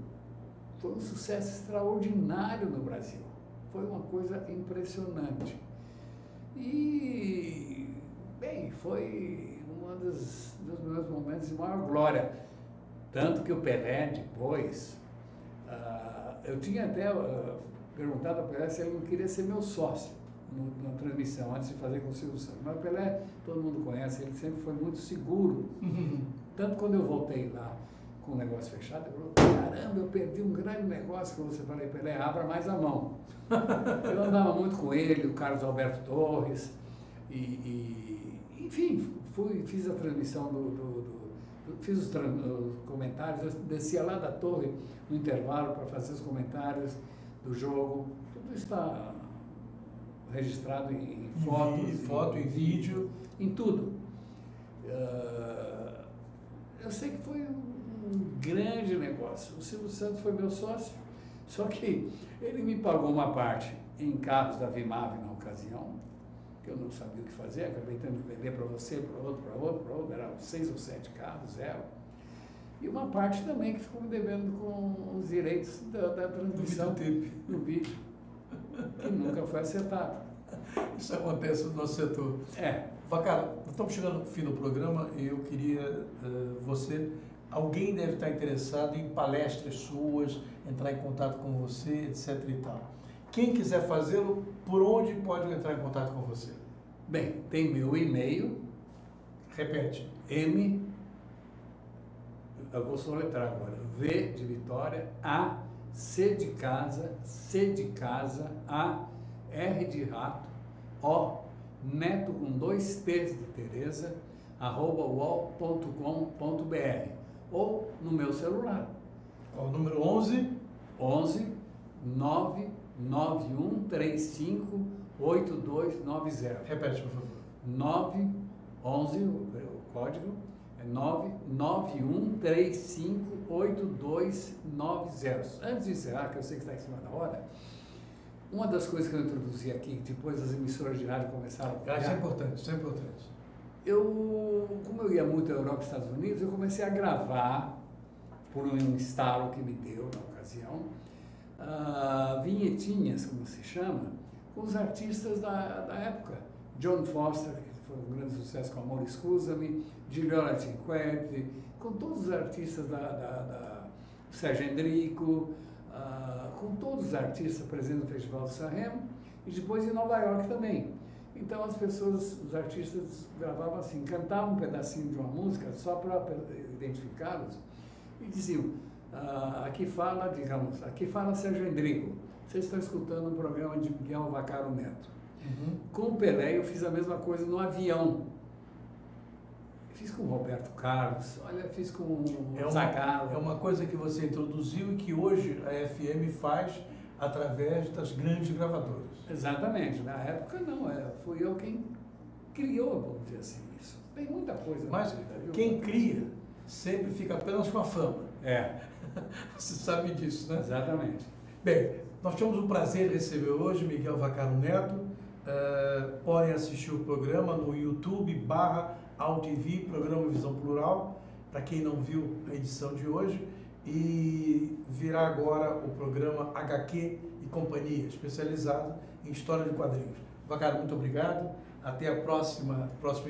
Speaker 2: Foi um sucesso extraordinário no Brasil. Foi uma coisa impressionante. E, bem, foi um dos meus momentos de maior glória. Tanto que o Pelé, depois, eu tinha até perguntado ao Pelé se ele não queria ser meu sócio na transmissão, antes de fazer com o Silvio Santos. Mas o Pelé, todo mundo conhece, ele sempre foi muito seguro. Tanto quando eu voltei lá com o negócio fechado, eu falei, caramba, eu perdi um grande negócio, quando você falei, Pelé, abra mais a mão. Eu andava muito com ele, o Carlos Alberto Torres, enfim, fiz a transmissão fiz os comentários, eu descia lá da torre no intervalo para fazer os comentários do jogo, tudo está registrado em fotos,
Speaker 1: em vídeo,
Speaker 2: em tudo. Eu sei que foi um grande negócio. O Silvio Santos foi meu sócio, só que ele me pagou uma parte em carros da Vimave na ocasião, que eu não sabia o que fazer, acabei tendo que vender para você, para outro, eram 6 ou 7 carros, 0. E uma parte também que ficou me devendo com os direitos da transmissão do vídeo, que nunca foi acertado.
Speaker 1: Isso acontece no nosso setor. Vaccaro, estamos chegando no fim do programa e eu queria, alguém deve estar interessado em palestras suas, entrar em contato com você, etc e tal. Quem quiser fazê-lo, por onde pode entrar em contato com você?
Speaker 2: Bem, tem meu e-mail.
Speaker 1: Repete.
Speaker 2: Eu vou soletrar agora. V de Vitória, A, C de casa, A, R de rato, O, neto com 2 T's de Tereza, @uol.com.br ou no meu celular.
Speaker 1: Qual o número? 11?
Speaker 2: 991358290.
Speaker 1: Repete, por favor.
Speaker 2: 911, o código é 991358290. Antes de encerrar, que eu sei que está em cima da hora, uma das coisas que eu introduzi aqui, depois as emissoras de rádio começaram a
Speaker 1: Isso é importante, isso é importante.
Speaker 2: Como eu ia muito à Europa e Estados Unidos, eu comecei a gravar, por um estalo que me deu na ocasião, vinhetinhas, como se chama, com os artistas da época. John Foster, que foi um grande sucesso com Amor Escusa-me, Gigliola Cinquetti, com todos os artistas Sérgio Endrico, com todos os artistas presentes no Festival do San Remo, e depois em Nova York também. Então as pessoas, os artistas gravavam assim, cantavam um pedacinho de uma música só para identificá-los e diziam, aqui fala Sérgio Endrico, vocês estão escutando um programa de Miguel Vaccaro Neto. Com o Pelé eu fiz a mesma coisa no avião. Fiz com o Roberto Carlos, fiz com o Zagallo.
Speaker 1: É uma coisa que você introduziu e que hoje a FM faz através das grandes gravadoras.
Speaker 2: Exatamente. Na época não, fui eu quem criou, vamos dizer assim, isso. Tem muita coisa.
Speaker 1: Mas quem cria sempre fica apenas com a fama. Você sabe disso, né?
Speaker 2: Exatamente.
Speaker 1: Bem, nós tivemos o prazer de receber hoje Miguel Vaccaro Neto. Podem assistir o programa no YouTube/AltV, programa Visão Plural, para quem não viu a edição de hoje. E virá agora o programa HQ e Companhia, especializado em história de quadrinhos. Vaccaro, muito obrigado. Até a próximo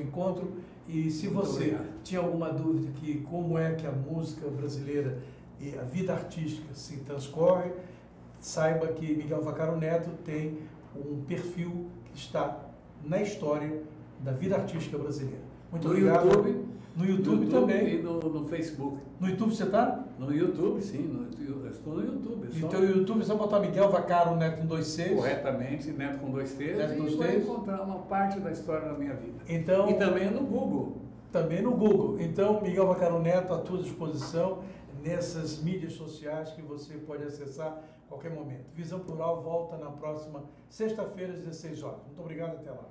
Speaker 1: encontro. E se você tinha alguma dúvida que como é que a música brasileira e a vida artística se transcorre, saiba que Miguel Vaccaro Neto tem um perfil que está na história da vida artística brasileira. Muito obrigado. No YouTube também.
Speaker 2: E no Facebook.
Speaker 1: No YouTube você está?
Speaker 2: No YouTube, sim. Eu estou no YouTube.
Speaker 1: Então no YouTube é só botar Miguel Vaccaro Neto com 2 Cs.
Speaker 2: Corretamente, Neto com 2 Cs.
Speaker 1: Neto com 2 Cs.
Speaker 2: E vai encontrar uma parte da história da minha vida.
Speaker 1: Então,
Speaker 2: e também no Google.
Speaker 1: Também no Google. Então, Miguel Vaccaro Neto à tua disposição nessas mídias sociais que você pode acessar a qualquer momento. Visão Plural volta na próxima sexta-feira às 16 horas. Muito obrigado, até lá.